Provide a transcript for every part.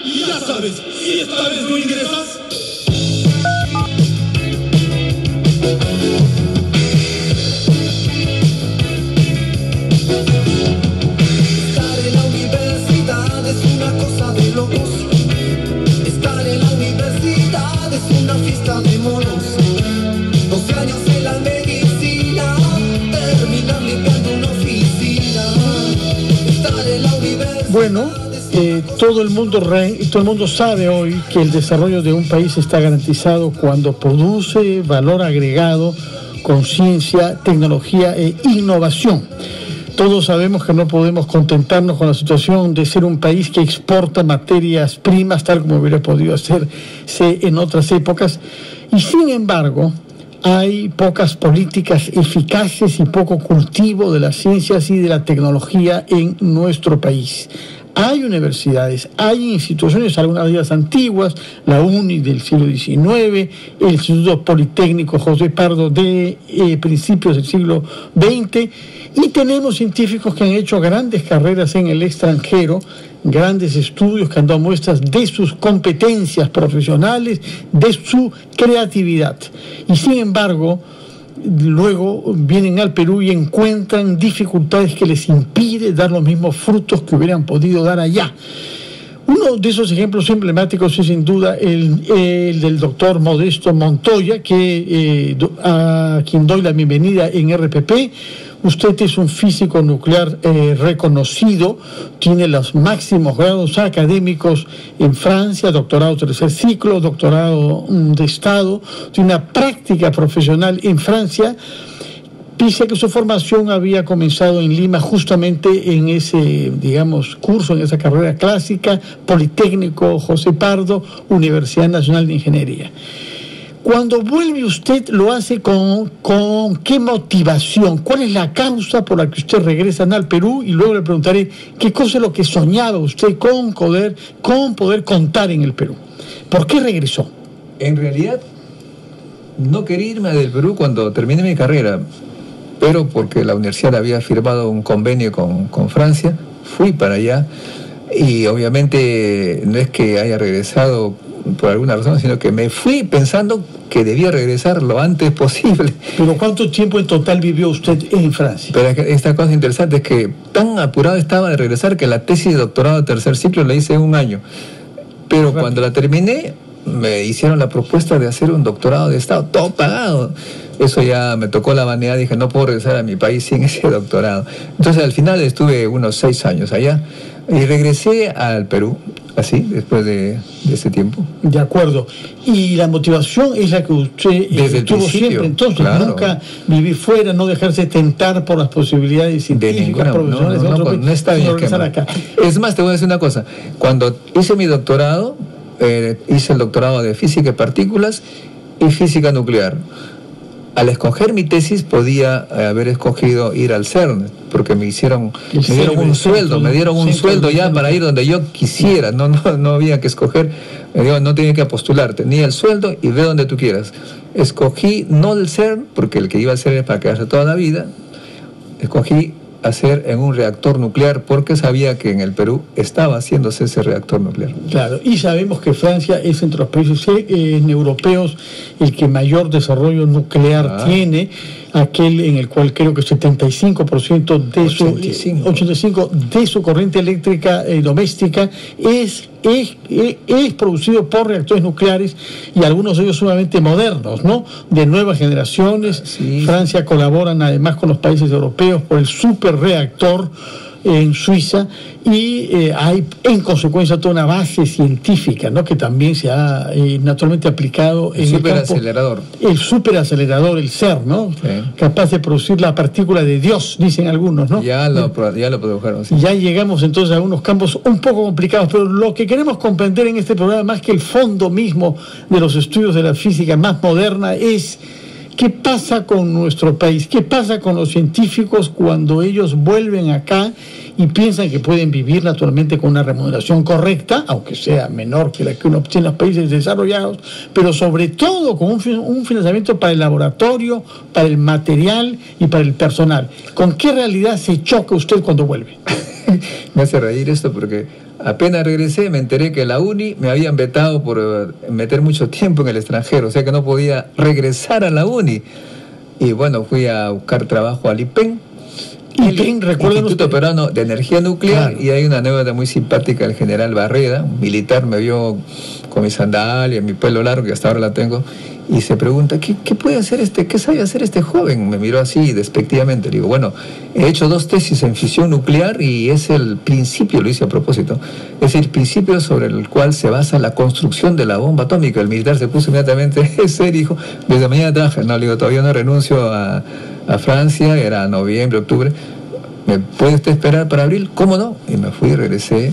Y ya sabes, si esta vez no ingresas... Estar en la universidad es una cosa de locos. Estar en la universidad es una fiesta de monos. 12 años en la medicina, terminar limpiando una oficina. Estar en la universidad. Bueno, todo el mundo sabe hoy que el desarrollo de un país está garantizado cuando produce valor agregado con ciencia, tecnología e innovación. Todos sabemos que no podemos contentarnos con la situación de ser un país que exporta materias primas tal como hubiera podido hacerse en otras épocas, y sin embargo hay pocas políticas eficaces y poco cultivo de las ciencias y de la tecnología en nuestro país. Hay universidades, hay instituciones, algunas de ellas antiguas, la UNI del siglo XIX, el Instituto Politécnico José Pardo de principios del siglo XX, y tenemos científicos que han hecho grandes carreras en el extranjero, grandes estudios que han dado muestras de sus competencias profesionales, de su creatividad. Y sin embargo, luego vienen al Perú y encuentran dificultades que les impiden dar los mismos frutos que hubieran podido dar allá. Uno de esos ejemplos emblemáticos es sin duda el del doctor Modesto Montoya, a quien doy la bienvenida en RPP. Usted es un físico nuclear reconocido, tiene los máximos grados académicos en Francia, doctorado tercer ciclo, doctorado de Estado, tiene una práctica profesional en Francia, pese a que su formación había comenzado en Lima justamente en ese, curso, en esa carrera clásica, Politécnico José Pardo, Universidad Nacional de Ingeniería. Cuando vuelve usted, ¿lo hace con qué motivación? ¿Cuál es la causa por la que usted regresa al Perú? Y luego le preguntaré qué cosa es lo que soñaba usted con poder contar en el Perú. ¿Por qué regresó? En realidad, no quería irme del Perú cuando terminé mi carrera, pero porque la universidad había firmado un convenio con Francia, fui para allá, y obviamente no es que haya regresado por alguna razón, sino que me fui pensando que debía regresar lo antes posible. ¿Pero cuánto tiempo en total vivió usted en Francia? Pero esta cosa interesante es que tan apurado estaba de regresar que la tesis de doctorado de tercer ciclo la hice en un año. Pero cuando la terminé, me hicieron la propuesta de hacer un doctorado de Estado, todo pagado. Eso ya me tocó la vanidad, dije, no puedo regresar a mi país sin ese doctorado. Entonces al final estuve unos 6 años allá y regresé al Perú, así, después de ese tiempo. De acuerdo. Y la motivación es la que usted tuvo siempre, entonces, claro. Nunca vivir fuera, no dejarse tentar por las posibilidades científicas, profesionales de otro país, no está bien acá. Es más, te voy a decir una cosa, cuando hice mi doctorado, hice el doctorado de física de partículas y física nuclear. Al escoger mi tesis podía haber escogido ir al CERN, porque me dieron un sueldo ya para ir donde yo quisiera, no había que escoger, no tenía que postular, tenía el sueldo y ve donde tú quieras. Escogí no el CERN, porque el que iba al CERN es para quedarse toda la vida, escogí hacer en un reactor nuclear porque sabía que en el Perú estaba haciéndose ese reactor nuclear. Claro, y sabemos que Francia es entre los países europeos el que mayor desarrollo nuclear tiene, aquel en el cual creo que 85% de su corriente eléctrica doméstica es producido por reactores nucleares, y algunos de ellos sumamente modernos, ¿no? De nuevas generaciones. Sí. Francia colabora además con los países europeos por el superreactor en Suiza, y hay en consecuencia toda una base científica, ¿no? Que también se ha naturalmente aplicado en el superacelerador, el CERN, ¿no? Sí. Capaz de producir la partícula de Dios, dicen algunos, ¿no? Ya lo produjeron. Sí. Ya llegamos entonces a unos campos un poco complicados, pero lo que queremos comprender en este programa, más que el fondo mismo de los estudios de la física más moderna, es ¿qué pasa con nuestro país? ¿Qué pasa con los científicos cuando ellos vuelven acá y piensan que pueden vivir naturalmente con una remuneración correcta, aunque sea menor que la que uno obtiene en los países desarrollados, pero sobre todo con un financiamiento para el laboratorio, para el material y para el personal? ¿Con qué realidad se choca usted cuando vuelve? Me hace reír esto porque apenas regresé me enteré que la uni me habían vetado por meter mucho tiempo en el extranjero, o sea que no podía regresar a la uni. Y bueno, fui a buscar trabajo al IPEN, IPEN, recuerden Instituto usted. Peruano de Energía Nuclear, Claro. y hay una anécdota muy simpática. El general Barreda, un militar, me vio con mi sandalia, mi pelo largo, que hasta ahora la tengo, y se pregunta, ¿qué puede hacer qué sabe hacer este joven? Me miró así despectivamente. Le digo, bueno, he hecho 2 tesis en fisión nuclear y es el principio, lo hice a propósito, es el principio sobre el cual se basa la construcción de la bomba atómica. El militar se puso inmediatamente serio y dijo, desde mañana trabaja. No, le digo, todavía no renuncio a Francia, era noviembre, octubre. ¿Me puede usted esperar para abril? ¿Cómo no? Y me fui y regresé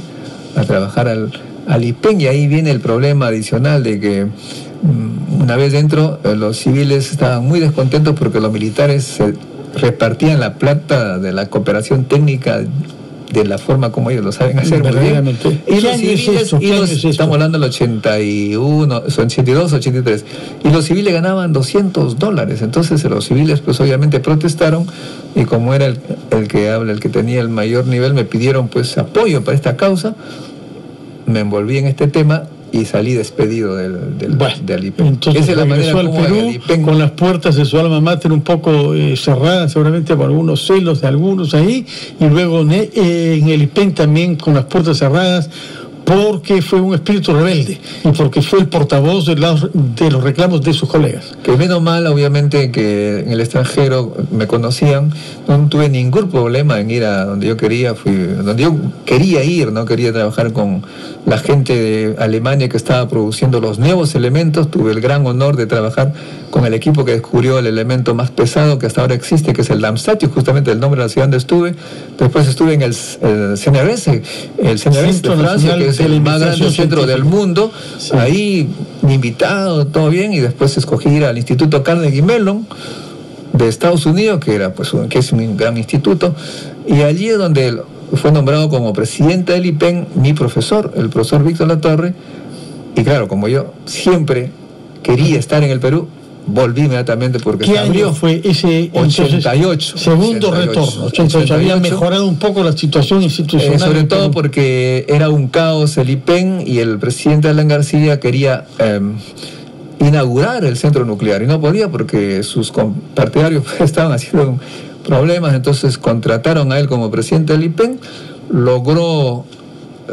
a trabajar al IPEN, y ahí viene el problema adicional de que una vez dentro los civiles estaban muy descontentos porque los militares se repartían la plata de la cooperación técnica de la forma como ellos lo saben hacer muy bien. Verdaderamente. Y ¿Qué los año es civiles, esto? ¿Qué año es esto? estamos hablando del 81, 82, 83, y los civiles ganaban $200. Entonces los civiles pues obviamente protestaron, y como era el que tenía el mayor nivel, me pidieron pues apoyo para esta causa. Me envolví en este tema y salí despedido del IPEN. Entonces Esa es la manera regresó al como Perú el IPEN, con las puertas de su alma mater un poco cerradas, seguramente por algunos celos de algunos ahí, y luego en el IPEN también con las puertas cerradas, porque fue un espíritu rebelde y porque fue el portavoz de los reclamos de sus colegas. que menos mal, obviamente, que en el extranjero me conocían, no tuve ningún problema en ir a donde yo quería, donde yo quería ir, ¿no? Quería trabajar con la gente de Alemania que estaba produciendo los nuevos elementos. Tuve el gran honor de trabajar con el equipo que descubrió el elemento más pesado que hasta ahora existe, que es el Darmstadt, justamente el nombre de la ciudad donde estuve. Después estuve en el CNRS, el CNRS de Francia, que es el más grande centro del mundo. Sí. Ahí invitado, todo bien, y después escogí ir al Instituto Carnegie Mellon de Estados Unidos, que es un gran instituto, y allí es donde fue nombrado como presidente del IPEN mi profesor, el profesor Víctor Latorre. Y claro, como yo siempre quería estar en el Perú, volví inmediatamente porque ¿Qué se abrió. año fue ese? 88. Segundo retorno. 88. Había mejorado un poco la situación institucional. Sobre todo porque era un caos el IPEN, y el presidente Alan García quería inaugurar el centro nuclear y no podía porque sus partidarios estaban haciendo problemas. Entonces contrataron a él como presidente del IPEN.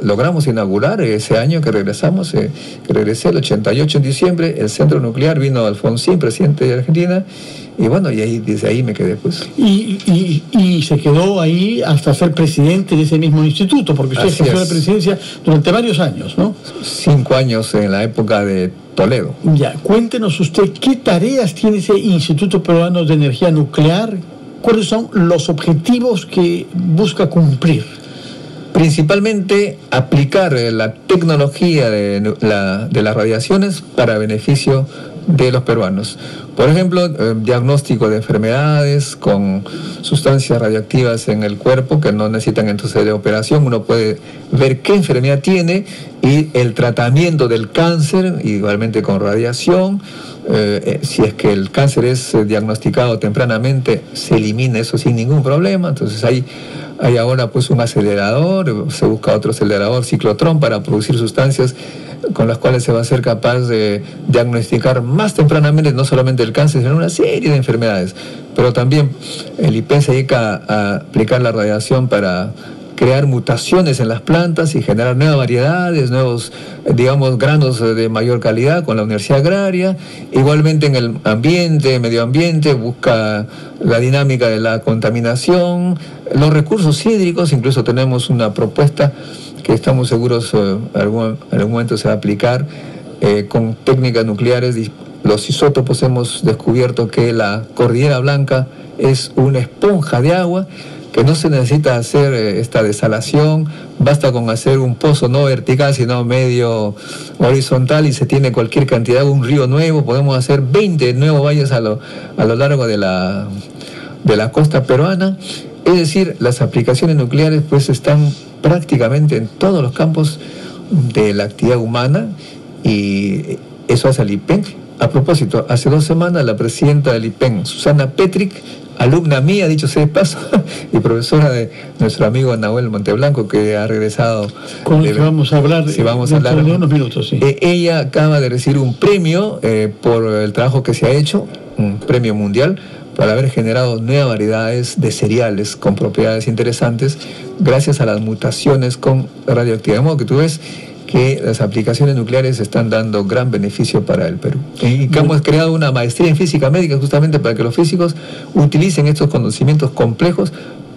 Logramos inaugurar ese año que regresamos, regresé el 88 en diciembre, el centro nuclear. Vino Alfonsín, presidente de Argentina, y bueno, y desde ahí me quedé pues. Y se quedó ahí hasta ser presidente de ese mismo instituto, porque usted ejerció la presidencia durante varios años, ¿no? 5 años en la época de Toledo. Ya, cuéntenos usted, ¿qué tareas tiene ese Instituto Peruano de Energía Nuclear? ¿Cuáles son los objetivos que busca cumplir? Principalmente aplicar la tecnología de las radiaciones para beneficio de los peruanos. Por ejemplo, diagnóstico de enfermedades con sustancias radioactivas en el cuerpo que no necesitan entonces de operación. Uno puede ver qué enfermedad tiene y el tratamiento del cáncer, igualmente con radiación. Si es que el cáncer es diagnosticado tempranamente, se elimina eso sin ningún problema. Entonces hay ahora pues un acelerador, se busca otro acelerador, ciclotrón, para producir sustancias con las cuales se va a ser capaz de diagnosticar más tempranamente no solamente el cáncer, sino una serie de enfermedades. Pero también el IPEN se dedica a aplicar la radiación para crear mutaciones en las plantas y generar nuevas variedades, nuevos, granos de mayor calidad con la Universidad Agraria. Igualmente en el medio ambiente, busca la dinámica de la contaminación, los recursos hídricos. Incluso tenemos una propuesta que estamos seguros en algún momento se va a aplicar con técnicas nucleares. Los isótopos, hemos descubierto que la Cordillera Blanca es una esponja de agua, que no se necesita hacer esta desalación, basta con hacer un pozo no vertical sino medio horizontal y se tiene cualquier cantidad, un río nuevo. Podemos hacer 20 nuevos valles a lo largo de la costa peruana. Es decir, las aplicaciones nucleares pues están prácticamente en todos los campos de la actividad humana, y Eso hace el IPEN. A propósito, hace 2 semanas la presidenta del IPEN, Susana Petric, alumna mía, dicho sea de paso, y profesora de nuestro amigo Nahuel Monteblanco, que ha regresado. Con el que vamos a hablar, vamos a hablar de unos minutos. Sí. Ella acaba de recibir un premio por el trabajo que se ha hecho, un premio mundial, por haber generado nuevas variedades de cereales con propiedades interesantes, gracias a las mutaciones con radioactividad. De modo que tú ves que las aplicaciones nucleares están dando gran beneficio para el Perú. Y que hemos creado una maestría en física médica justamente para que los físicos utilicen estos conocimientos complejos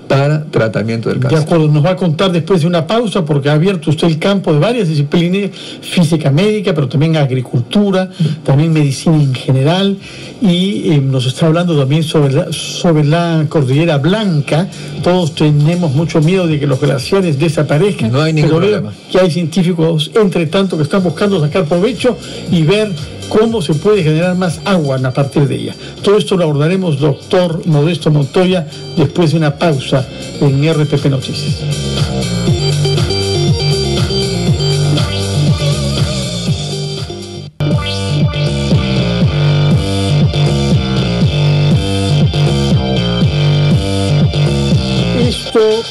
para tratamiento del cáncer. De acuerdo, nos va a contar después de una pausa, porque ha abierto usted el campo de varias disciplinas, física médica, pero también agricultura, también medicina en general, y nos está hablando también sobre la Cordillera Blanca. Todos tenemos mucho miedo de que los glaciares desaparezcan. No hay ningún problema. Que hay científicos, entre tanto, que están buscando sacar provecho y ver cómo se puede generar más agua a partir de ella. Todo esto lo abordaremos, doctor Modesto Montoya, después de una pausa en RPP Noticias.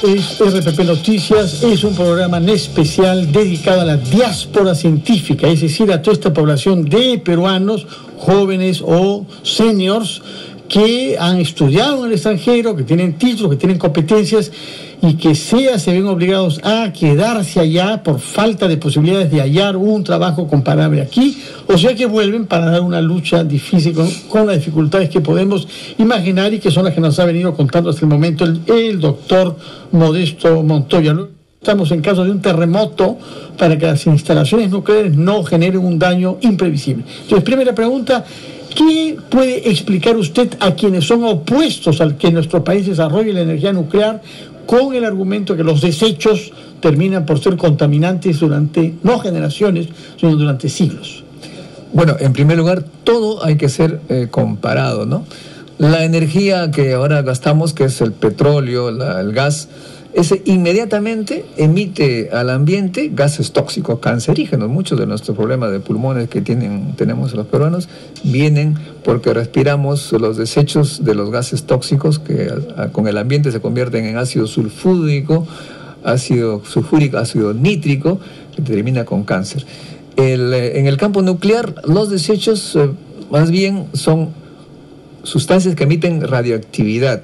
Esto es RPP Noticias, es un programa en especial dedicado a la diáspora científica, es decir, a toda esta población de peruanos, jóvenes o seniors, que han estudiado en el extranjero, que tienen títulos, que tienen competencias y que se ven obligados a quedarse allá por falta de posibilidades de hallar un trabajo comparable aquí, o sea que vuelven para dar una lucha difícil con las dificultades que podemos imaginar y que son las que nos ha venido contando hasta el momento el doctor Modesto Montoya. Estamos en caso de un terremoto para que las instalaciones nucleares no generen un daño imprevisible. Entonces, primera pregunta: ¿qué puede explicar usted a quienes son opuestos al que nuestro país desarrolle la energía nuclear con el argumento que los desechos terminan por ser contaminantes durante, no generaciones, sino durante siglos? Bueno, en primer lugar, todo hay que ser comparado, ¿no? La energía que ahora gastamos, que es el petróleo, el gas, ese inmediatamente emite al ambiente gases tóxicos, cancerígenos. Muchos de nuestros problemas de pulmones que tenemos los peruanos vienen porque respiramos los desechos de los gases tóxicos que con el ambiente se convierten en ácido sulfúrico, ácido nítrico, que termina con cáncer. En el campo nuclear, los desechos más bien son sustancias que emiten radioactividad.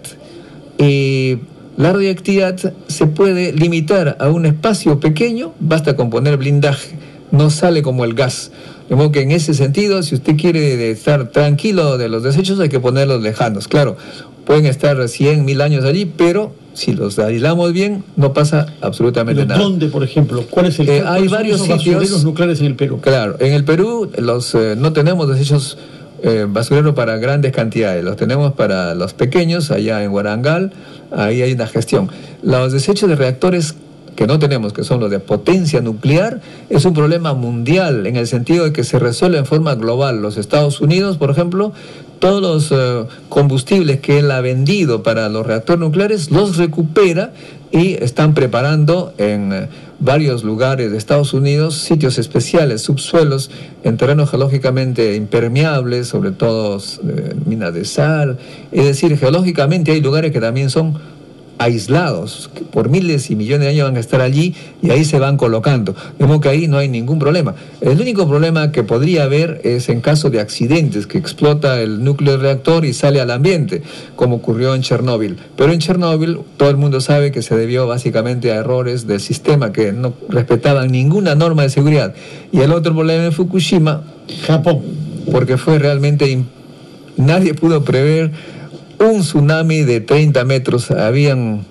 La radioactividad se puede limitar a un espacio pequeño, basta con poner blindaje, no sale como el gas. De modo que en ese sentido, si usted quiere estar tranquilo de los desechos, hay que ponerlos lejanos. Claro, pueden estar 100, 1000 años allí, pero si los aislamos bien, no pasa absolutamente nada. ¿Dónde, por ejemplo? ¿Cuál es el hay varios sitios nucleares en el Perú? Claro, en el Perú no tenemos desechos basureros para grandes cantidades, los tenemos para los pequeños, allá en Huarangal, ahí hay una gestión. Los desechos de reactores que no tenemos, que son los de potencia nuclear, es un problema mundial, en el sentido de que se resuelve en forma global. Los Estados Unidos, por ejemplo, todos los combustibles que él ha vendido para los reactores nucleares, los recupera y están preparando en varios lugares de Estados Unidos sitios especiales, subsuelos, en terrenos geológicamente impermeables, sobre todo minas de sal. Es decir, geológicamente hay lugares que también son aislados, que por miles y millones de años van a estar allí y ahí se van colocando. De modo que ahí no hay ningún problema. El único problema que podría haber es en caso de accidentes, que explota el núcleo del reactor y sale al ambiente, como ocurrió en Chernóbil. Pero en Chernóbil todo el mundo sabe que se debió básicamente a errores del sistema que no respetaban ninguna norma de seguridad. Y el otro problema en Fukushima, Japón, porque fue realmente nadie pudo prever un tsunami de 30 metros, habían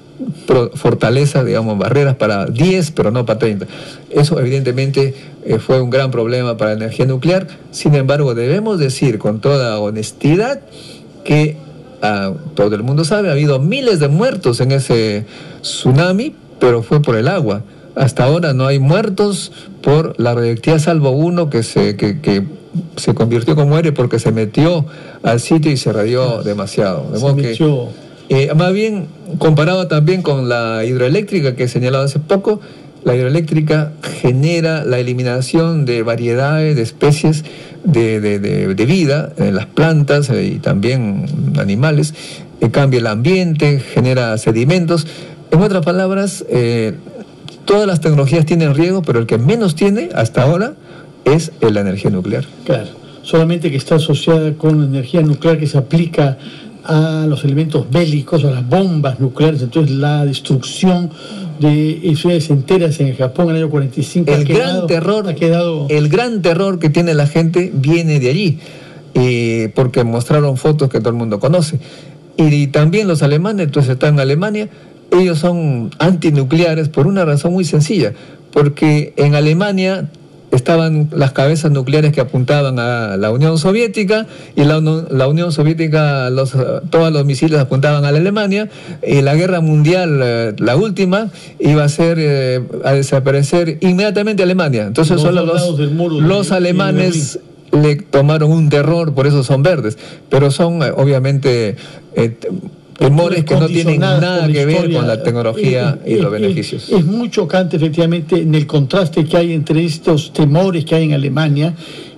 fortalezas, digamos, barreras para 10, pero no para 30. Eso evidentemente fue un gran problema para la energía nuclear. Sin embargo, debemos decir con toda honestidad que todo el mundo sabe, ha habido miles de muertos en ese tsunami, pero fue por el agua. Hasta ahora no hay muertos por la radioactividad, salvo uno que se convirtió como muere porque se metió al sitio y se radió demasiado. De modo que, más bien, comparado también con la hidroeléctrica que he señalado hace poco, la hidroeléctrica genera la eliminación de variedades de especies de vida en las plantas y también animales, cambia el ambiente, genera sedimentos. En otras palabras, todas las tecnologías tienen riesgo, pero el que menos tiene hasta ahora es la energía nuclear. Claro, solamente que está asociada con la energía nuclear que se aplica a los elementos bélicos, a las bombas nucleares. Entonces la destrucción de ciudades enteras en el Japón en el año 45 el gran terror que tiene la gente viene de allí, porque mostraron fotos que todo el mundo conoce. Y también los alemanes, entonces están en Alemania, ellos son antinucleares por una razón muy sencilla, porque en Alemania estaban las cabezas nucleares que apuntaban a la Unión Soviética, y la Unión Soviética, todos los misiles apuntaban a la Alemania, y la guerra mundial, la última, iba a ser a desaparecer inmediatamente Alemania. Entonces solo los alemanes le tomaron un terror, por eso son verdes, pero son obviamente temores que no tienen nada que ver con la tecnología y los beneficios. Es muy chocante, efectivamente, en el contraste que hay entre estos temores que hay en Alemania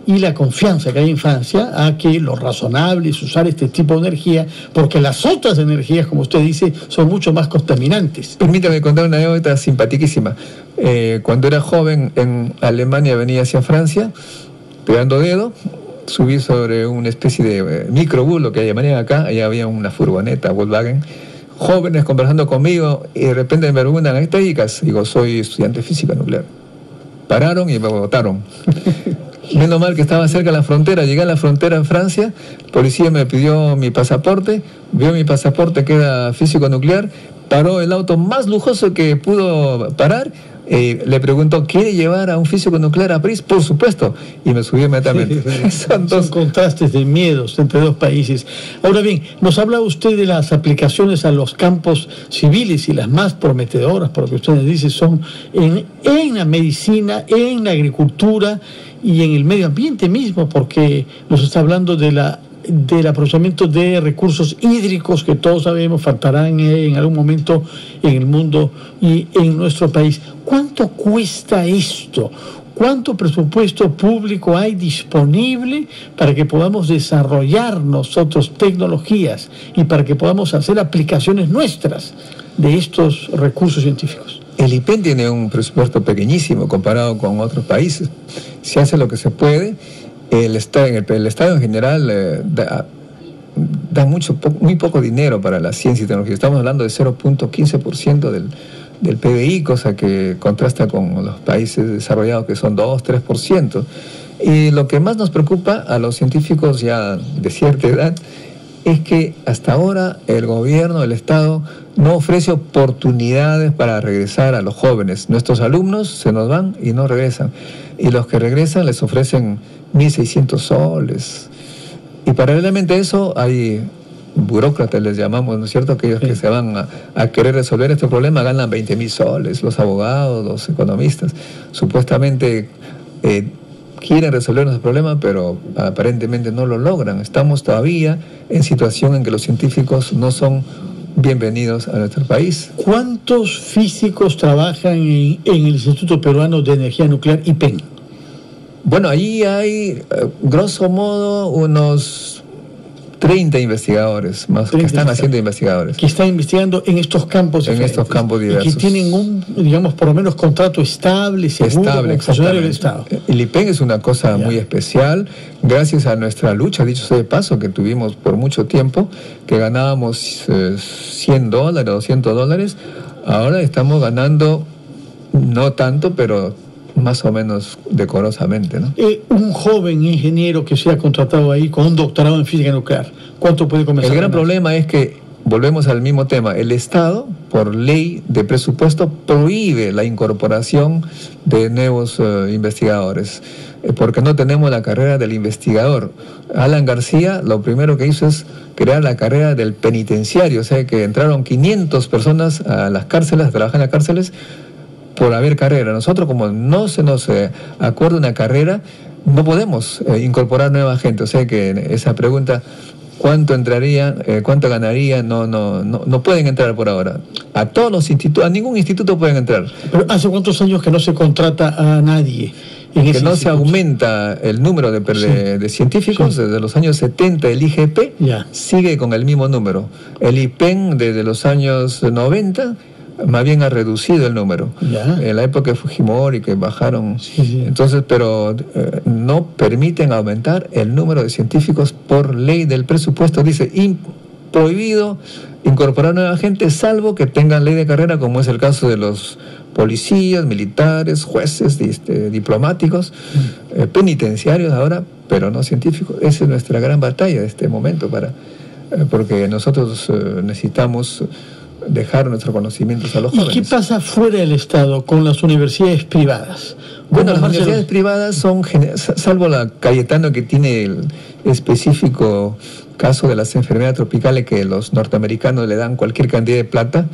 y la confianza que hay en Francia a que lo razonable es usar este tipo de energía, porque las otras energías, como usted dice, son mucho más contaminantes. Permítame contar una anécdota simpaticísima. Cuando era joven en Alemania, venía hacia Francia, pegando dedo, subí sobre una especie de microbús, lo que llamarían acá. Allá había una furgoneta Volkswagen, jóvenes conversando conmigo, y de repente me preguntan: ¿a qué te dedicas? Digo: soy estudiante de física nuclear. Pararon y me botaron. Menos mal que estaba cerca de la frontera. Llegué a la frontera en Francia, el policía me pidió mi pasaporte, vio mi pasaporte que era físico nuclear, paró el auto más lujoso que pudo parar. Le preguntó: ¿quiere llevar a un físico nuclear a París? Por supuesto. Y me subí inmediatamente. Son contrastes de miedos entre dos países. Ahora bien, nos habla usted de las aplicaciones a los campos civiles, y las más prometedoras, por lo que usted nos dice, son en la medicina, en la agricultura y en el medio ambiente mismo, porque nos está hablando del aprovechamiento de recursos hídricos que todos sabemos faltarán en algún momento en el mundo y en nuestro país. ¿Cuánto cuesta esto? ¿Cuánto presupuesto público hay disponible para que podamos desarrollar nosotros tecnologías y para que podamos hacer aplicaciones nuestras de estos recursos científicos? El IPEN tiene un presupuesto pequeñísimo comparado con otros países. Se hace lo que se puede. El Estado en general da muy poco dinero para la ciencia y tecnología. Estamos hablando de 0.15% del PBI, cosa que contrasta con los países desarrollados, que son 2-3%. Y lo que más nos preocupa a los científicos ya de cierta edad es que hasta ahora el gobierno, el Estado, no ofrece oportunidades para regresar a los jóvenes. Nuestros alumnos se nos van y no regresan. Y los que regresan les ofrecen 1.600 soles. Y paralelamente a eso hay burócratas, les llamamos, ¿no es cierto? Aquellos que se van a querer resolver este problema ganan 20.000 soles. Los abogados, los economistas, supuestamente quieren resolver nuestro problema, pero aparentemente no lo logran. Estamos todavía en situación en que los científicos no son bienvenidos a nuestro país. ¿Cuántos físicos trabajan en el Instituto Peruano de Energía Nuclear, IPEN? Bueno, ahí hay, grosso modo, unos 30 investigadores más, 30 que están haciendo investigadores. Que están investigando en estos campos diferentes. En estos campos diversos. Y que tienen digamos, por lo menos contrato estable, seguro, como funcionario del Estado. El IPEN es una cosa muy especial, gracias a nuestra lucha, dicho sea de paso, que tuvimos por mucho tiempo, que ganábamos $100, $200. Ahora estamos ganando, no tanto, pero más o menos decorosamente, ¿no? Un joven ingeniero que sea contratado ahí con un doctorado en física nuclear, ¿cuánto puede comenzar? El gran problema es que, volvemos al mismo tema, el Estado, por ley de presupuesto, prohíbe la incorporación de nuevos investigadores, porque no tenemos la carrera del investigador. Alan García lo primero que hizo es crear la carrera del penitenciario, o sea que entraron 500 personas a las cárceles, a trabajar en las cárceles, por haber carrera. Nosotros, como no se nos acuerda una carrera, no podemos incorporar nueva gente. O sea que esa pregunta cuánto entraría, cuánto ganaría, no pueden entrar por ahora. A todos los institutos, a ningún instituto pueden entrar. Pero ¿hace cuántos años que no se contrata a nadie? Que no se aumenta el número de científicos. Sí. Desde los años 70 el IGP sigue con el mismo número. El IPEN desde los años 90 más bien ha reducido el número. En la época de Fujimori que bajaron. Entonces, pero no permiten aumentar el número de científicos por ley del presupuesto. Dice prohibido incorporar nueva gente salvo que tengan ley de carrera, como es el caso de los policías, militares, jueces, diplomáticos, penitenciarios ahora, pero no científicos. Esa es nuestra gran batalla de este momento, porque nosotros necesitamos dejar nuestros conocimientos a los jóvenes. ¿Y qué pasa fuera del Estado con las universidades privadas? Bueno, las universidades privadas son, salvo la Cayetano, que tiene el específico caso de las enfermedades tropicales, que los norteamericanos le dan cualquier cantidad de plata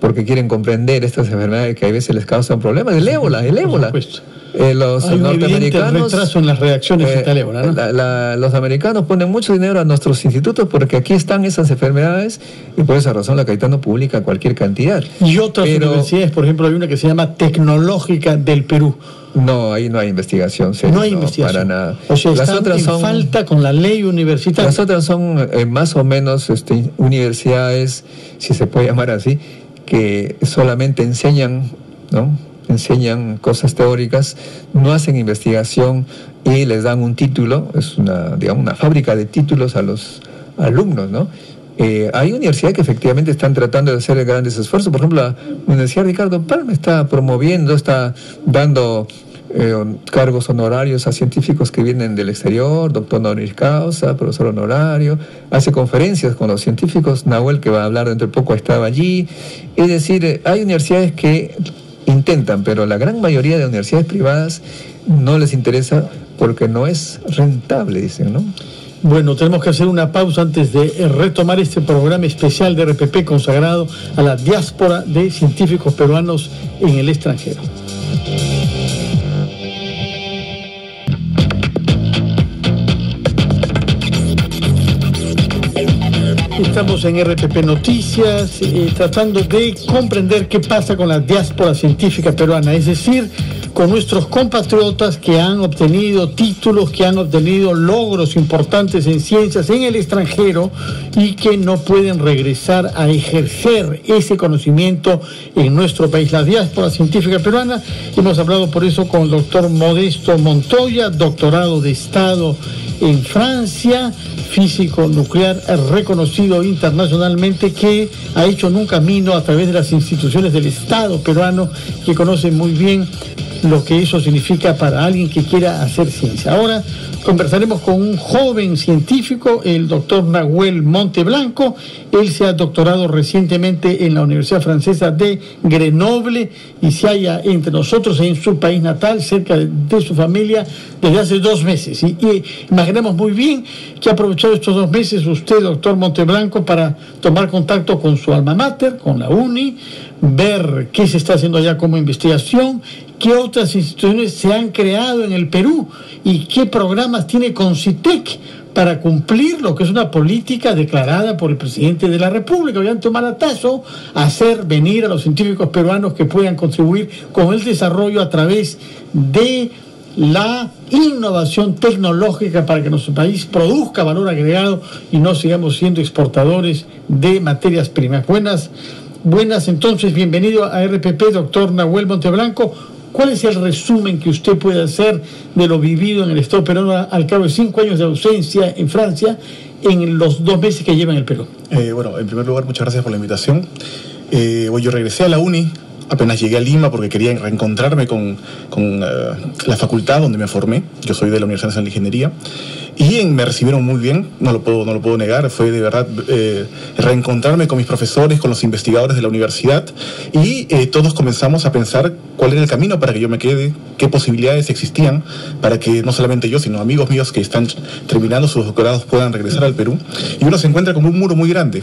porque quieren comprender estas enfermedades que a veces les causan problemas. El ébola. Los hay un norteamericanos retraso en las reacciones frente al ébola, ¿no? Los americanos ponen mucho dinero a nuestros institutos porque aquí están esas enfermedades, y por esa razón la Cayetano publica cualquier cantidad. Y otras universidades, por ejemplo, hay una que se llama Tecnológica del Perú. No, ahí no hay investigación seria. No hay investigación. Para nada. O sea, las otras son falta con la ley universitaria. Las otras son más o menos universidades, si se puede llamar así, que solamente enseñan, ¿no? Enseñan cosas teóricas, no hacen investigación y les dan un título. Es una fábrica de títulos a los alumnos, ¿no? Hay universidades que efectivamente están tratando de hacer grandes esfuerzos. Por ejemplo, la Universidad Ricardo Palma está promoviendo, está dando cargos honorarios a científicos que vienen del exterior, doctor honoris causa, profesor honorario, hace conferencias con los científicos. Nahuel, que va a hablar dentro de poco, estaba allí. Es decir, hay universidades que intentan, pero la gran mayoría de universidades privadas no les interesa porque no es rentable, dicen, ¿no? Bueno, tenemos que hacer una pausa antes de retomar este programa especial de RPP consagrado a la diáspora de científicos peruanos en el extranjero. Estamos en RPP Noticias tratando de comprender qué pasa con la diáspora científica peruana, es decir, con nuestros compatriotas que han obtenido títulos, que han obtenido logros importantes en ciencias en el extranjero y que no pueden regresar a ejercer ese conocimiento en nuestro país. La diáspora científica peruana, hemos hablado por eso con el doctor Modesto Montoya, doctorado de Estado en Francia, físico nuclear reconocido internacionalmente, que ha hecho un camino a través de las instituciones del Estado peruano, que conoce muy bien lo que eso significa para alguien que quiera hacer ciencia. Ahora conversaremos con un joven científico, el doctor Nahuel Monteblanco. Él se ha doctorado recientemente en la Universidad Francesa de Grenoble y se halla entre nosotros en su país natal, cerca de su familia, desde hace 2 meses. Y imaginamos muy bien que ha aprovechado estos 2 meses usted, doctor Monteblanco, para tomar contacto con su alma mater, con la UNI, ver qué se está haciendo allá como investigación, qué otras instituciones se han creado en el Perú y qué programas tiene CONCITEC para cumplir lo que es una política declarada por el presidente de la República, Ollanta Humala, hacer venir a los científicos peruanos que puedan contribuir con el desarrollo a través de la innovación tecnológica para que nuestro país produzca valor agregado y no sigamos siendo exportadores de materias primas. Buenas, entonces, bienvenido a RPP, doctor Nahuel Monteblanco. ¿Cuál es el resumen que usted puede hacer de lo vivido en el Estado peruano al cabo de 5 años de ausencia en Francia, en los 2 meses que lleva en el Perú? Bueno, en primer lugar, muchas gracias por la invitación. Yo regresé a la UNI, apenas llegué a Lima porque quería reencontrarme con la facultad donde me formé. Yo soy de la Universidad Nacional de Ingeniería. Y me recibieron muy bien, no lo puedo negar. Fue de verdad reencontrarme con mis profesores, con los investigadores de la universidad, y todos comenzamos a pensar cuál era el camino para que yo me quede, qué posibilidades existían para que no solamente yo, sino amigos míos que están terminando sus doctorados puedan regresar al Perú. Y uno se encuentra con un muro muy grande.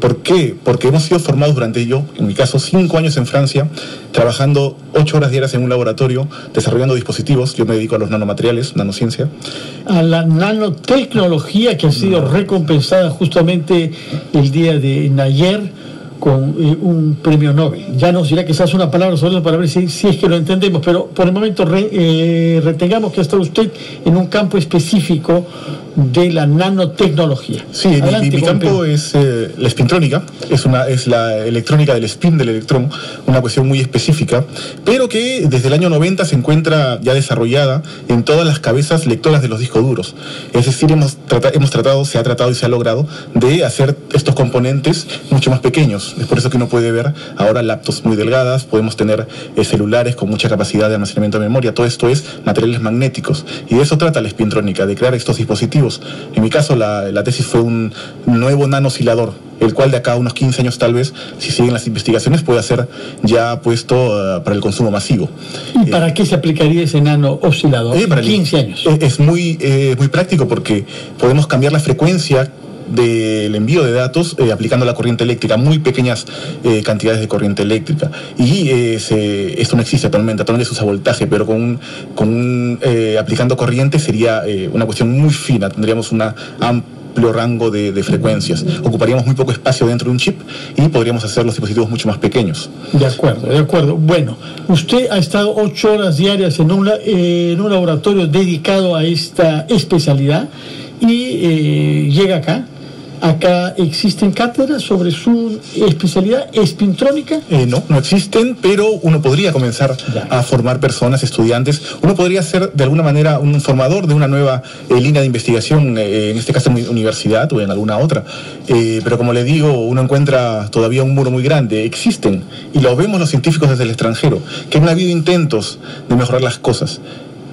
¿Por qué? Porque hemos sido formados durante en mi caso, 5 años en Francia, trabajando 8 horas diarias en un laboratorio, desarrollando dispositivos. Yo me dedico a los nanomateriales, nanociencia. A la nanotecnología que ha sido recompensada justamente el día de ayer con un premio Nobel. Ya nos dirá quizás una palabra sobre eso para ver si es que lo entendemos, pero por el momento retengamos que está usted en un campo específico de la nanotecnología. Sí, mi campo es la espintrónica, es la electrónica del spin del electrón, una cuestión muy específica, pero que desde el año 90 se encuentra ya desarrollada en todas las cabezas lectoras de los discos duros. Es decir, se ha tratado y se ha logrado de hacer estos componentes mucho más pequeños. Es por eso que uno puede ver ahora laptops muy delgadas, podemos tener celulares con mucha capacidad de almacenamiento de memoria. Todo esto es materiales magnéticos, y de eso trata la espintrónica, de crear estos dispositivos. En mi caso, la tesis fue un nuevo nano-oscilador, el cual de acá a unos 15 años tal vez, si siguen las investigaciones, puede ser ya puesto para el consumo masivo. ¿Y para qué se aplicaría ese nano-oscilador en 15 años? Es muy práctico, porque podemos cambiar la frecuencia del envío de datos aplicando la corriente eléctrica, muy pequeñas cantidades de corriente eléctrica, y esto no existe actualmente se usa voltaje, pero aplicando corriente sería una cuestión muy fina, tendríamos una amplio rango de frecuencias, ocuparíamos muy poco espacio dentro de un chip y podríamos hacer los dispositivos mucho más pequeños. De acuerdo. Bueno, usted ha estado 8 horas diarias en un laboratorio dedicado a esta especialidad y llega acá. ¿Acá existen cátedras sobre su especialidad espintrónica? No existen, pero uno podría comenzar a formar personas, estudiantes. Uno podría ser de alguna manera un formador de una nueva línea de investigación, en este caso en mi universidad o en alguna otra. Pero como le digo, uno encuentra todavía un muro muy grande. Existen, y lo vemos los científicos desde el extranjero, que han habido intentos de mejorar las cosas.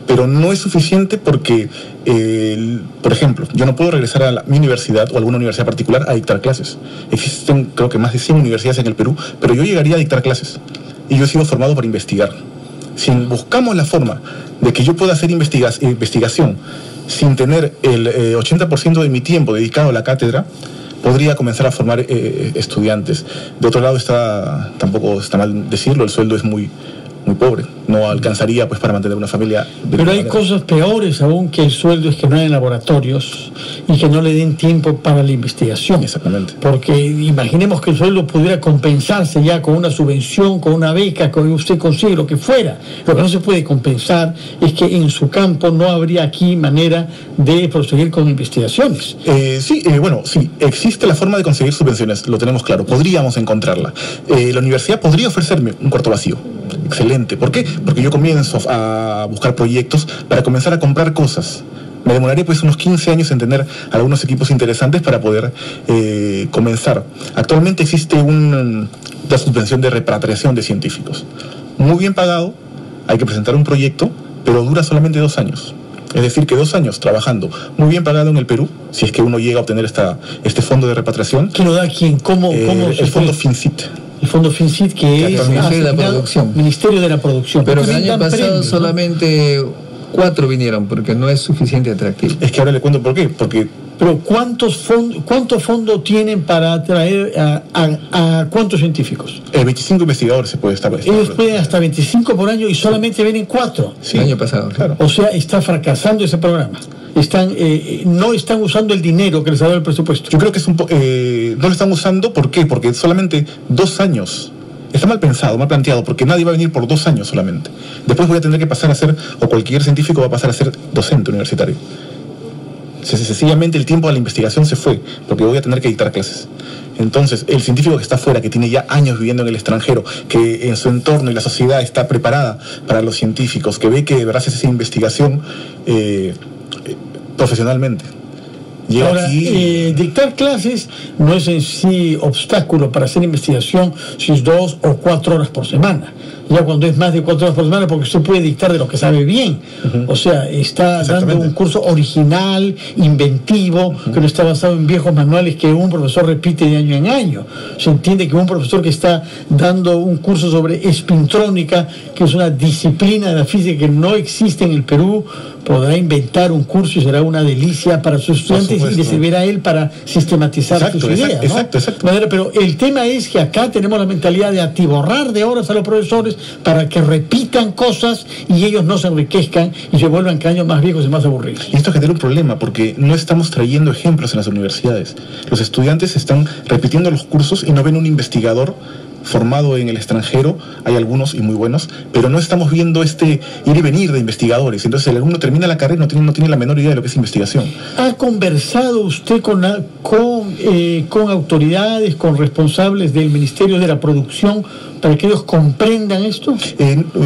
Pero no es suficiente porque, por ejemplo, yo no puedo regresar a mi universidad o a alguna universidad particular a dictar clases. Existen, creo que más de 100 universidades en el Perú, pero yo llegaría a dictar clases. Y yo he sido formado para investigar. Si buscamos la forma de que yo pueda hacer investigación sin tener el 80% de mi tiempo dedicado a la cátedra, podría comenzar a formar estudiantes. De otro lado, tampoco está mal decirlo, el sueldo es muy pobre, no alcanzaría pues para mantener una familia. Pero hay cosas peores aún que el sueldo, es que no hay laboratorios y que no le den tiempo para la investigación. Exactamente. Porque imaginemos que el sueldo pudiera compensarse ya con una subvención, con una beca, que usted consigue, lo que fuera. Lo que no se puede compensar es que en su campo no habría aquí manera de proseguir con investigaciones. Sí, existe la forma de conseguir subvenciones, lo tenemos claro, podríamos encontrarla. La universidad podría ofrecerme un cuarto vacío. Excelente. ¿Por qué? Porque yo comienzo a buscar proyectos para comenzar a comprar cosas. Me demoraría pues unos 15 años en tener algunos equipos interesantes para poder comenzar. Actualmente existe una subvención de repatriación de científicos. Muy bien pagado, hay que presentar un proyecto, pero dura solamente 2 años. Es decir, que 2 años trabajando muy bien pagado en el Perú, si es que uno llega a obtener este fondo de repatriación. ¿Quién lo da? ¿Quién? ¿Cómo el fondo FinCit. El fondo FinCit, que es Ministerio de la Producción. Ministerio de la Producción. Pero el año pasado premios, solamente 4 vinieron, porque no es suficiente atractivo. Es que ahora le cuento por qué. Pero ¿cuántos fondos tienen para atraer a cuántos científicos? 25 investigadores se puede establecer. Ellos pueden hasta 25 por año y solamente vienen 4. Sí. El año pasado, claro. O sea, está fracasando ese programa. No están usando el dinero que les ha dado el presupuesto. Yo creo que no lo están usando. ¿Por qué? Porque solamente 2 años. Está mal pensado, mal planteado, porque nadie va a venir por 2 años solamente. Después voy a tener que pasar a ser, o cualquier científico va a pasar a ser docente universitario. Sencillamente el tiempo de la investigación se fue, porque voy a tener que dictar clases. Entonces, el científico que está afuera, que tiene ya años viviendo en el extranjero, que en su entorno y la sociedad está preparada para los científicos, que ve que de verdad se hace investigación profesionalmente. Ahora, dictar clases no es en sí obstáculo para hacer investigación si es 2 o 4 horas por semana. ya cuando es más de 4 horas por semana, porque usted puede dictar de lo que sabe bien. O sea, está dando un curso original, inventivo, que no está basado en viejos manuales que un profesor repite de año en año. Se entiende que un profesor que está dando un curso sobre espintrónica, que es una disciplina de la física que no existe en el Perú, podrá inventar un curso y será una delicia para sus estudiantes y le servirá a él para sistematizar sus ideas, ¿no? Exacto. Pero el tema es que acá tenemos la mentalidad de atiborrar de horas a los profesores para que repitan cosas y ellos no se enriquezcan y se vuelvan cada año más viejos y más aburridos. Y esto genera un problema porque no estamos trayendo ejemplos en las universidades. Los estudiantes están repitiendo los cursos y no ven un investigador formado en el extranjero. Hay algunos y muy buenos, pero no estamos viendo este ir y venir de investigadores. Entonces el alumno termina la carrera y no tiene la menor idea de lo que es investigación. ¿Ha conversado usted con autoridades, con responsables del Ministerio de la Producción para que ellos comprendan esto?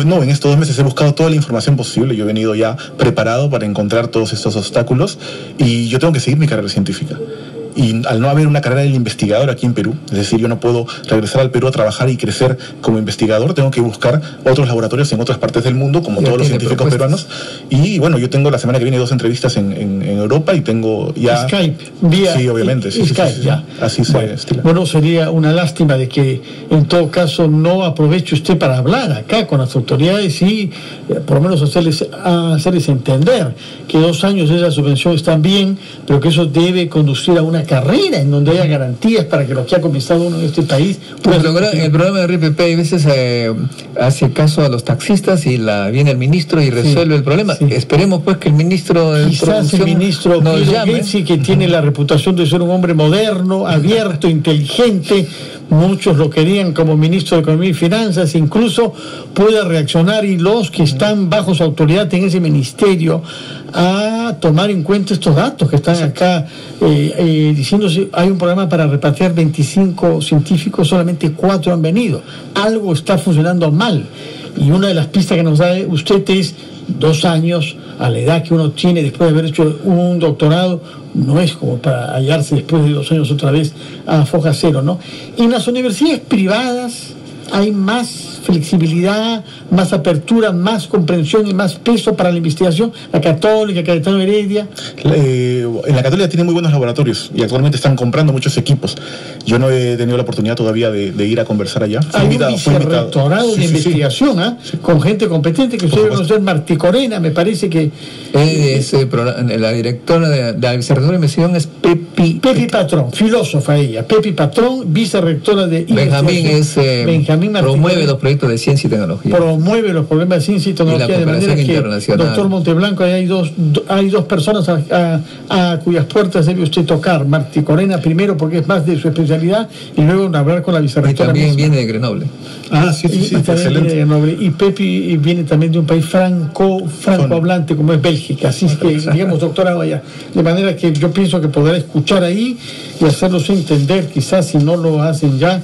No, en estos 2 meses he buscado toda la información posible. Yo he venido ya preparado para encontrar todos estos obstáculos y yo tengo que seguir mi carrera científica. Y al no haber una carrera del investigador aquí en Perú, es decir, yo no puedo regresar al Perú a trabajar y crecer como investigador, tengo que buscar otros laboratorios en otras partes del mundo, como todos los científicos peruanos. Y bueno, yo tengo la semana que viene 2 entrevistas en Europa y tengo ya... Skype, vía... Sí, obviamente. Skype, ya. Así se estila. Bueno, sería una lástima de que en todo caso no aproveche usted para hablar acá con las autoridades y por lo menos hacerles entender que 2 años de esa subvención están bien, pero que eso debe conducir a una carrera en donde haya garantías para que lo que ha comenzado uno en este país pues el programa de RPP a veces hace caso a los taxistas y viene el ministro y resuelve el problema. Esperemos pues que el ministro de quizás el ministro nos llame, que tiene la reputación de ser un hombre moderno, abierto, inteligente, muchos lo querían como ministro de Economía y Finanzas, incluso pueda reaccionar y los que están bajo su autoridad en ese ministerio a tomar en cuenta estos datos que están acá diciéndose. Hay un programa para repatriar 25 científicos, solamente 4 han venido. Algo está funcionando mal y una de las pistas que nos da usted es 2 años a la edad que uno tiene después de haber hecho un doctorado. No es como para hallarse después de 2 años otra vez a foja cero, ¿no? En las universidades privadas hay más flexibilidad, más apertura, más comprensión y más peso para la investigación. La Católica, Cayetano Heredia. En la Católica tiene muy buenos laboratorios y actualmente están comprando muchos equipos. Yo no he tenido la oportunidad todavía de ir a conversar allá. Hay un vicerrectorado de investigación, con gente competente que usted debe conocer. Martí Corena, me parece que... la directora de la vicerrectora de investigación es Pepi Patrón, filósofa ella. Pepi Patrón, vicerrectora de Benjamín promueve los proyectos de ciencia y tecnología. Promueve los problemas de ciencia y tecnología, de manera que, doctor Monteblanco, hay dos personas a cuyas puertas debe usted tocar. Martí Corena primero, porque es más de su especialidad, y luego hablar con la vicerrectora. Y también viene de Grenoble. Sí, excelente. Y Pepi viene también de un país francohablante como es Bélgica, así es que, digamos, doctorado allá. De manera que yo pienso que podrá escuchar ahí y hacerlos entender, quizás si no lo hacen ya,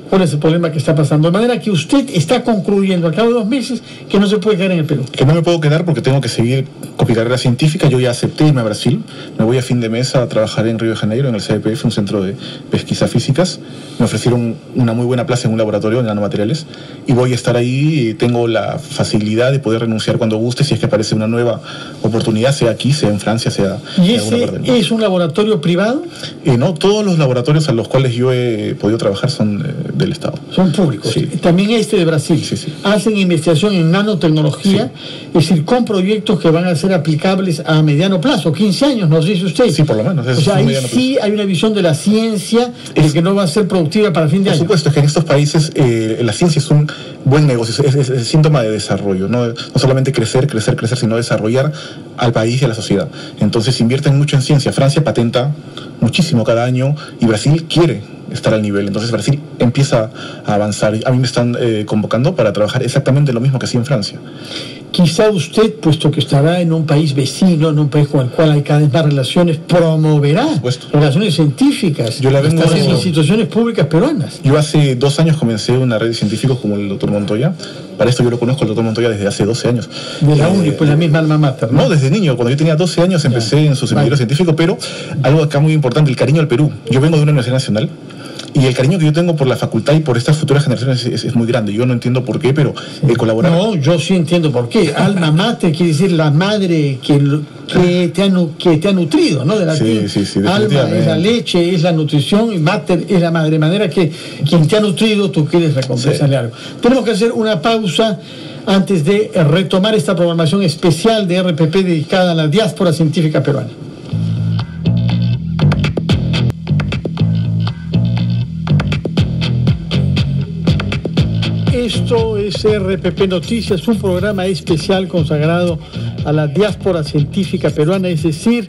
cuál es el problema que está pasando. De manera que usted está concluyendo al cabo de 2 meses que no se puede quedar en el Perú. Que no me puedo quedar porque tengo que seguir con mi carrera científica. Yo ya acepté irme a Brasil. Me voy a fin de mes a trabajar en Río de Janeiro, en el CDPF, un centro de pesquisa físicas. Me ofrecieron una muy buena plaza en un laboratorio de nanomateriales y voy a estar ahí. Tengo la facilidad de poder renunciar cuando guste si es que aparece una nueva oportunidad, sea aquí, sea en Francia, sea ¿Y ese es un laboratorio privado? No, todos los laboratorios a los cuales yo he podido trabajar son del Estado. Son públicos. Sí. También de Brasil. Sí. Hacen investigación en nanotecnología, es decir, con proyectos que van a ser aplicables a mediano plazo, 15 años, nos dice usted. Sí, por lo menos. O sea, ahí sí hay una visión de la ciencia que no va a ser productiva para fin de año. Por supuesto, es que en estos países la ciencia es un buen negocio, es síntoma de desarrollo, no solamente crecer, sino desarrollar al país y a la sociedad. Entonces invierten mucho en ciencia. Francia patenta muchísimo cada año y Brasil quiere estar al nivel. Entonces Brasil empieza a avanzar. A mí me están convocando para trabajar exactamente lo mismo que hacía en Francia. Quizá usted, puesto que estará en un país vecino, en un país con el cual hay cada vez más relaciones, promoverá relaciones científicas con las instituciones públicas peruanas. Yo hace 2 años comencé una red de científicos como el doctor Montoya. Para esto yo lo conozco al doctor Montoya desde hace 12 años. De la UNI, pues la misma alma mater, ¿no? No, desde niño. Cuando yo tenía 12 años empecé en su semillero científico, pero algo acá muy importante, el cariño al Perú. Yo vengo de una universidad nacional Y el cariño que yo tengo por la facultad y por estas futuras generaciones es muy grande. Yo no entiendo por qué, pero colaborar... No, yo sí entiendo por qué. Alma mater quiere decir la madre que te ha nutrido, ¿no? De latín. Sí, alma es la leche, es la nutrición, y mater es la madre. De manera que quien te ha nutrido, tú quieres recompensarle algo. Tenemos que hacer una pausa antes de retomar esta programación especial de RPP dedicada a la diáspora científica peruana. Esto es RPP Noticias, un programa especial consagrado a la diáspora científica peruana, es decir,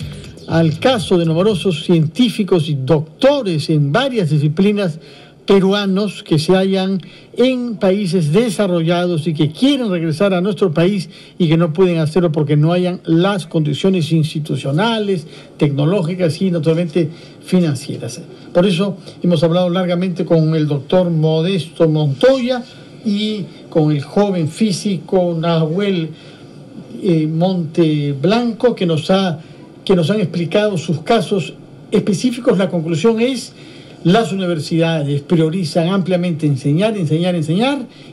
al caso de numerosos científicos y doctores en varias disciplinas peruanos que se hallan en países desarrollados y que quieren regresar a nuestro país y que no pueden hacerlo porque no hayan las condiciones institucionales, tecnológicas y naturalmente financieras. Por eso hemos hablado largamente con el doctor Modesto Montoya y con el joven físico Nahuel Monteblanco que nos han explicado sus casos específicos. La conclusión es: las universidades priorizan ampliamente enseñar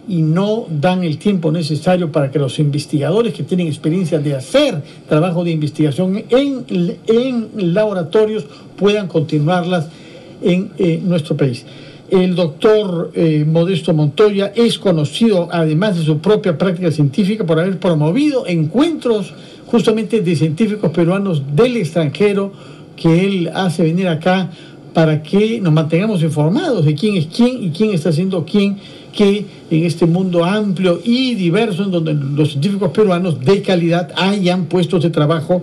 y no dan el tiempo necesario para que los investigadores que tienen experiencia de hacer trabajo de investigación en laboratorios puedan continuarlas en nuestro país. El doctor Modesto Montoya es conocido, además de su propia práctica científica, por haber promovido encuentros justamente de científicos peruanos del extranjero que él hace venir acá para que nos mantengamos informados de quién es quién y quién está haciendo quién, que en este mundo amplio y diverso en donde los científicos peruanos de calidad hayan puestos de trabajo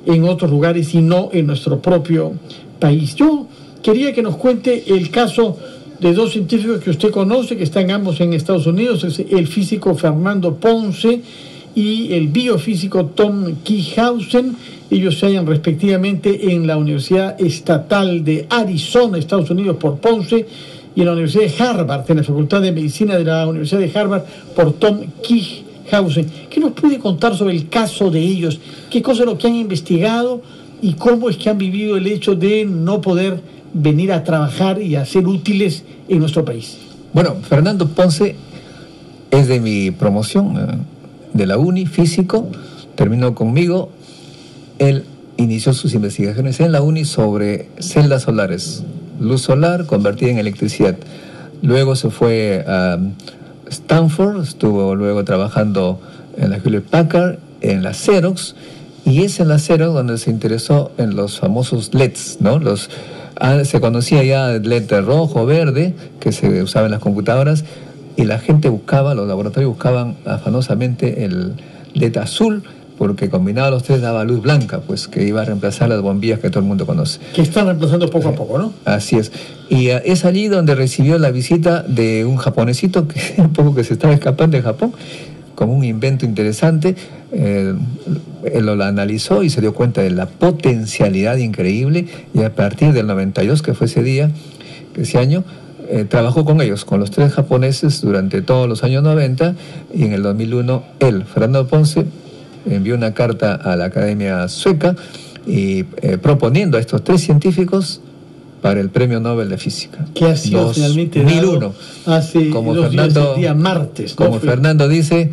en otros lugares y no en nuestro propio país. Yo quería que nos cuente el caso de dos científicos que usted conoce, que están ambos en Estados Unidos, es el físico Fernando Ponce y el biofísico Tom Kijhausen. Ellos se hallan respectivamente en la Universidad Estatal de Arizona, Estados Unidos, por Ponce, y en la Universidad de Harvard, en la Facultad de Medicina de la Universidad de Harvard, por Tom Kijhausen. ¿Qué nos puede contar sobre el caso de ellos? ¿Qué cosa es lo que han investigado y cómo es que han vivido el hecho de no poder venir a trabajar y a ser útiles en nuestro país? Bueno, Fernando Ponce es de mi promoción de la UNI, físico, terminó conmigo. Él inició sus investigaciones en la UNI sobre celdas solares, luz solar convertida en electricidad. Luego se fue a Stanford, estuvo luego trabajando en la Hewlett Packard, en la Xerox, y es en la Xerox donde se interesó en los famosos LEDs, ¿no? Se conocía ya el LED rojo, verde, que se usaba en las computadoras, y la gente buscaba, los laboratorios buscaban afanosamente el LED azul, porque combinado los tres daba luz blanca, pues que iba a reemplazar las bombillas que todo el mundo conoce. Que están reemplazando poco a poco, ¿no? Así es. Y es allí donde recibió la visita de un japonesito que un poco que se estaba escapando de Japón, con un invento interesante. Él lo analizó y se dio cuenta de la potencialidad increíble, y a partir del 92, que fue ese año, trabajó con ellos, con los tres japoneses, durante todos los años 90, y en el 2001 él, Fernando Ponce, envió una carta a la Academia Sueca y proponiendo a estos tres científicos para el Premio Nobel de Física. Que ha sido finalmente dado hace como 2 días, el día martes. Como Fernando dice,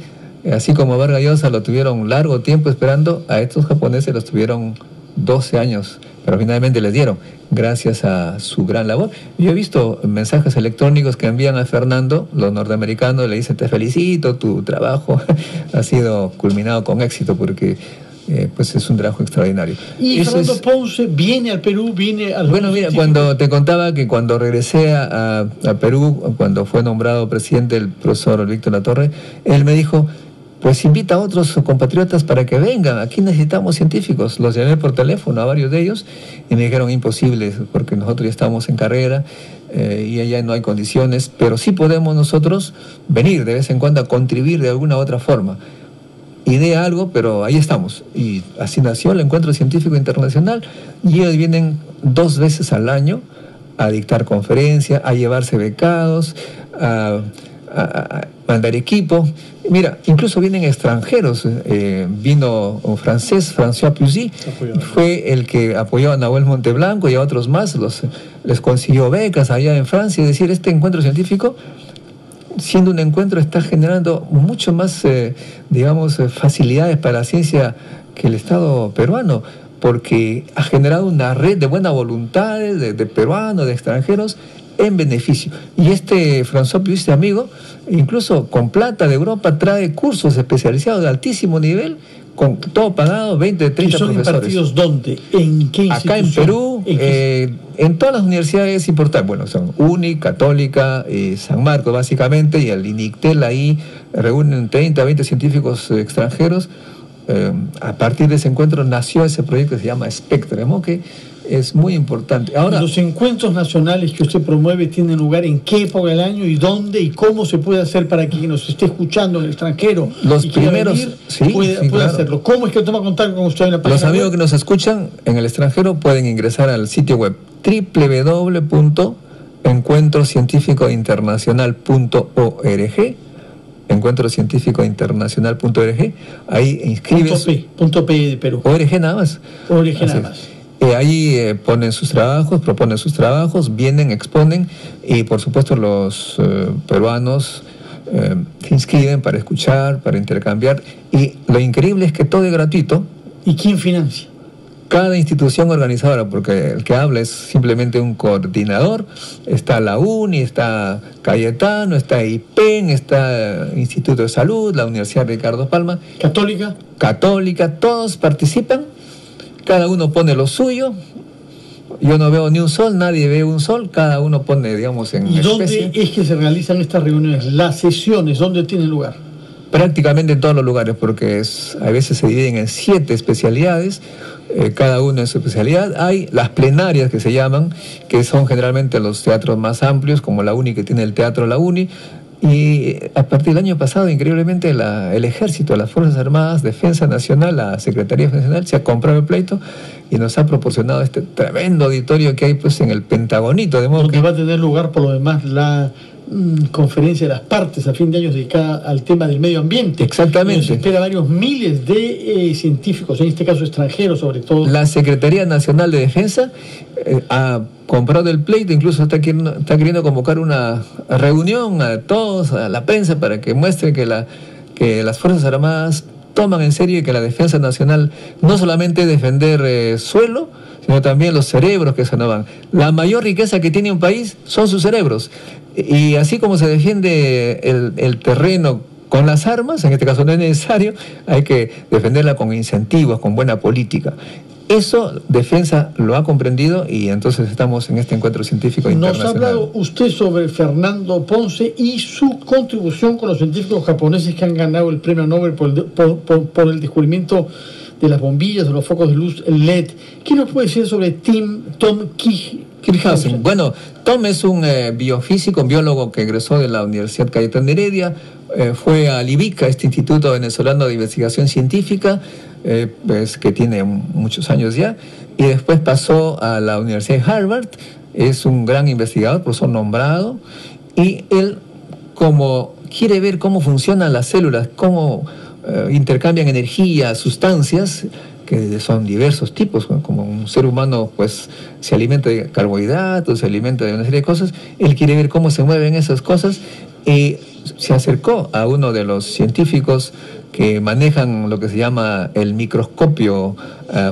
así como Vargas Llosa lo tuvieron largo tiempo esperando, a estos japoneses los tuvieron 12 años, pero finalmente les dieron, gracias a su gran labor. Yo he visto mensajes electrónicos que envían a Fernando, los norteamericanos, le dicen: te felicito, tu trabajo ha sido culminado con éxito, porque pues es un trabajo extraordinario. Y Fernando Ponce viene al Perú, Bueno, mira, cuando te contaba que cuando regresé a Perú, cuando fue nombrado presidente el profesor Víctor Latorre, él me dijo: pues invita a otros compatriotas para que vengan, aquí necesitamos científicos. Los llamé por teléfono a varios de ellos y me dijeron: imposible, porque nosotros ya estamos en carrera y allá no hay condiciones, pero sí podemos nosotros venir de vez en cuando a contribuir de alguna u otra forma. Idea algo, pero ahí estamos. Y así nació el Encuentro Científico Internacional, y ellos vienen 2 veces al año a dictar conferencias, a llevarse becados, a mandar equipo. Mira, incluso vienen extranjeros. Vino un francés, François Puisy, fue el que apoyó a Nahuel Monteblanco y a otros más. Les consiguió becas allá en Francia. Es decir, este encuentro científico, siendo un encuentro, está generando mucho más, facilidades para la ciencia que el Estado peruano, porque ha generado una red de buena voluntad de peruanos, de extranjeros, en beneficio. Y François Puisy, amigo, incluso con plata de Europa, trae cursos especializados de altísimo nivel, con todo pagado, 20, 30 son profesores. ¿Impartidos dónde? ¿En qué institución? Acá en Perú, en todas las universidades importantes. Bueno, son UNI, Católica, San Marcos básicamente, y el INICTEL ahí reúnen 30, 20 científicos extranjeros. A partir de ese encuentro nació ese proyecto que se llama Spectrum, que es muy importante. Ahora, los encuentros nacionales que usted promueve tienen lugar en qué época del año y dónde y cómo se puede hacer para quien nos esté escuchando en el extranjero. Los primeros puede claro. hacerlo. ¿Cómo es que toma contacto con usted en la página Los amigos web? que nos escuchan en el extranjero pueden ingresar al sitio web www.encuentrocientificointernacional.org, encuentrocientificointernacional.org. Ahí inscribes. Punto P de Perú. ORG nada más. ORG nada más. Ahí ponen sus trabajos, proponen sus trabajos, vienen, exponen, y por supuesto los peruanos se inscriben para escuchar, para intercambiar, y lo increíble es que todo es gratuito. ¿Y quién financia? Cada institución organizadora, porque el que habla es simplemente un coordinador. Está la UNI, está Cayetano, está IPEN, está Instituto de Salud, la Universidad Ricardo Palma. Católica, todos participan. Cada uno pone lo suyo. Yo no veo ni un sol, nadie ve un sol. Cada uno pone, digamos, en ¿Y especie. dónde es que se realizan estas reuniones, las sesiones? ¿Dónde tienen lugar? Prácticamente en todos los lugares, porque a veces se dividen en 7 especialidades, cada uno en su especialidad. Hay las plenarias que se llaman, que son generalmente los teatros más amplios, como la UNI, que tiene el Teatro La Uni. Y a partir del año pasado, increíblemente, el Ejército, las Fuerzas Armadas, Defensa Nacional, la Secretaría de Defensa Nacional, se ha comprado el pleito y nos ha proporcionado este tremendo auditorio que hay pues en el Pentagonito. De modo donde que va a tener lugar, por lo demás, la conferencia de las partes a fin de año dedicada al tema del medio ambiente. Exactamente. Se espera varios miles de científicos, en este caso extranjeros sobre todo. La Secretaría Nacional de Defensa ha comprado el pleito, incluso está queriendo convocar una reunión a todos, a la prensa, para que muestre que las Fuerzas Armadas toman en serio y que la defensa nacional no solamente defender suelo, sino también los cerebros que se nos van. La mayor riqueza que tiene un país son sus cerebros. Y así como se defiende el terreno con las armas, en este caso no es necesario, hay que defenderla con incentivos, con buena política. Eso Defensa lo ha comprendido y entonces estamos en este encuentro científico internacional. Nos ha hablado usted sobre Fernando Ponce y su contribución con los científicos japoneses que han ganado el premio Nobel por el descubrimiento de las bombillas, de los focos de luz LED. ¿Qué nos puede decir sobre Tom Kirchhausen? Bueno, Tom es un biofísico, un biólogo que egresó de la Universidad Cayetano Heredia, fue al IBICA, este Instituto Venezolano de Investigación Científica, pues, que tiene muchos años ya, y después pasó a la Universidad de Harvard. Es un gran investigador, profesor nombrado, y él, como quiere ver cómo funcionan las células, cómo intercambian energía, sustancias, que son diversos tipos, ¿no? Como un ser humano pues se alimenta de carbohidratos, se alimenta de una serie de cosas, él quiere ver cómo se mueven esas cosas, y se acercó a uno de los científicos que manejan lo que se llama el microscopio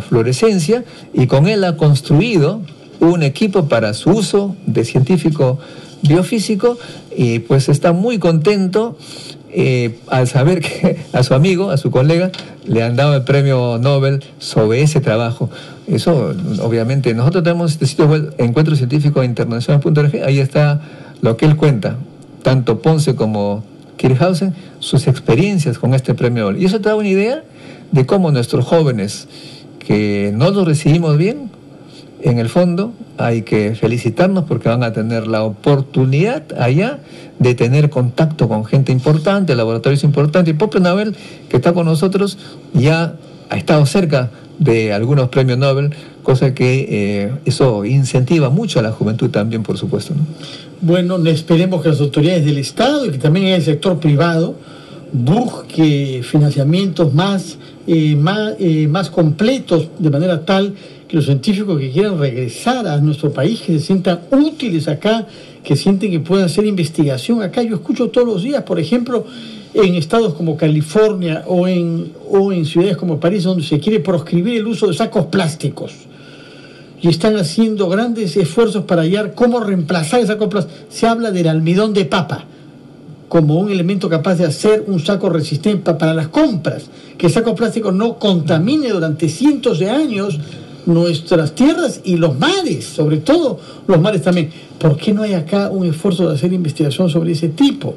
fluorescencia, y con él ha construido un equipo para su uso de científico biofísico, y pues está muy contento al saber que a su amigo, a su colega, le han dado el premio Nobel sobre ese trabajo. Eso, obviamente, nosotros tenemos este sitio web, encuentrocientificointernacional.org, ahí está lo que él cuenta, tanto Ponce como Kirchhausen, sus experiencias con este premio Nobel. Y eso te da una idea de cómo nuestros jóvenes, que no los recibimos bien, en el fondo hay que felicitarnos porque van a tener la oportunidad allá de tener contacto con gente importante, laboratorios importantes. Y propio Nobel, que está con nosotros, ya ha estado cerca de algunos premios Nobel, cosa que eso incentiva mucho a la juventud también, por supuesto, ¿no? Bueno, esperemos que las autoridades del Estado y que también el sector privado busque financiamientos más completos, de manera tal que los científicos que quieran regresar a nuestro país, que se sientan útiles acá, que sienten que puedan hacer investigación acá. Yo escucho todos los días, por ejemplo, en estados como California o en ciudades como París, donde se quiere proscribir el uso de sacos plásticos. Y están haciendo grandes esfuerzos para hallar cómo reemplazar el saco plástico. Se habla del almidón de papa como un elemento capaz de hacer un saco resistente para las compras, que el saco plástico no contamine durante cientos de años nuestras tierras y los mares, sobre todo los mares también. ¿Por qué no hay acá un esfuerzo de hacer investigación sobre ese tipo?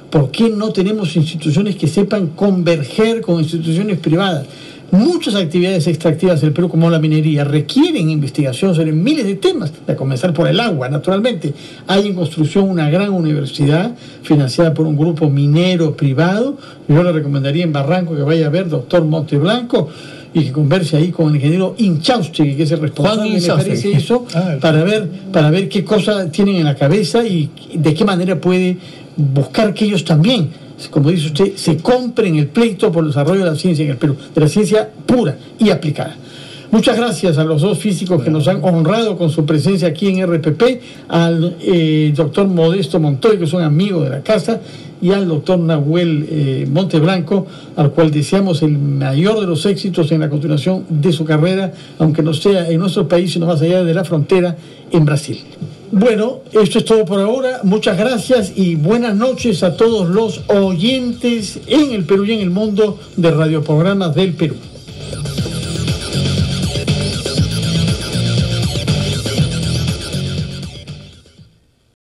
¿Por qué no tenemos instituciones que sepan converger con instituciones privadas? Muchas actividades extractivas del Perú, como la minería, requieren investigación sobre miles de temas, a comenzar por el agua, naturalmente. Hay en construcción una gran universidad financiada por un grupo minero privado. Yo le recomendaría en Barranco que vaya a ver doctor Monteblanco y que converse ahí con el ingeniero Inchaustegui, que es el responsable, me parece eso, para ver qué cosas tienen en la cabeza y de qué manera puede buscar que ellos también, como dice usted, se compren el pleito por el desarrollo de la ciencia en el Perú, de la ciencia pura y aplicada. Muchas gracias a los dos físicos que nos han honrado con su presencia aquí en RPP, al doctor Modesto Montoya, que es un amigo de la casa, y al doctor Nahuel Monteblanco, al cual deseamos el mayor de los éxitos en la continuación de su carrera, aunque no sea en nuestro país, sino más allá de la frontera, en Brasil. Bueno, esto es todo por ahora. Muchas gracias y buenas noches a todos los oyentes en el Perú y en el mundo de radioprogramas del Perú.